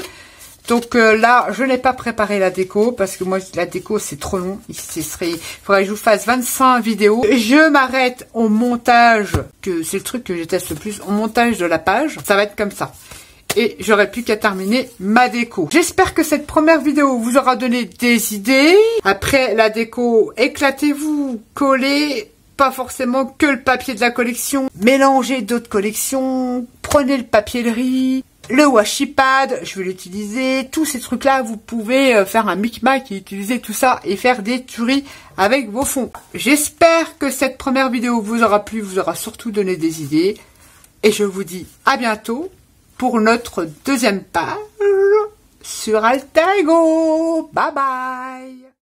Donc là, je n'ai pas préparé la déco parce que moi, la déco, c'est trop long. Il faudrait que je vous fasse 25 vidéos. Je m'arrête au montage, que c'est le truc que je teste le plus, au montage de la page. Ça va être comme ça. Et j'aurais plus qu'à terminer ma déco. J'espère que cette première vidéo vous aura donné des idées. Après la déco, éclatez-vous, collez. Pas forcément que le papier de la collection. Mélangez d'autres collections. Prenez le papier de riz. Le washi pad, je vais l'utiliser. Tous ces trucs-là, vous pouvez faire un micmac et utiliser tout ça et faire des tueries avec vos fonds. J'espère que cette première vidéo vous aura plu, vous aura surtout donné des idées. Et je vous dis à bientôt pour notre deuxième page sur Alter Ego. Bye bye.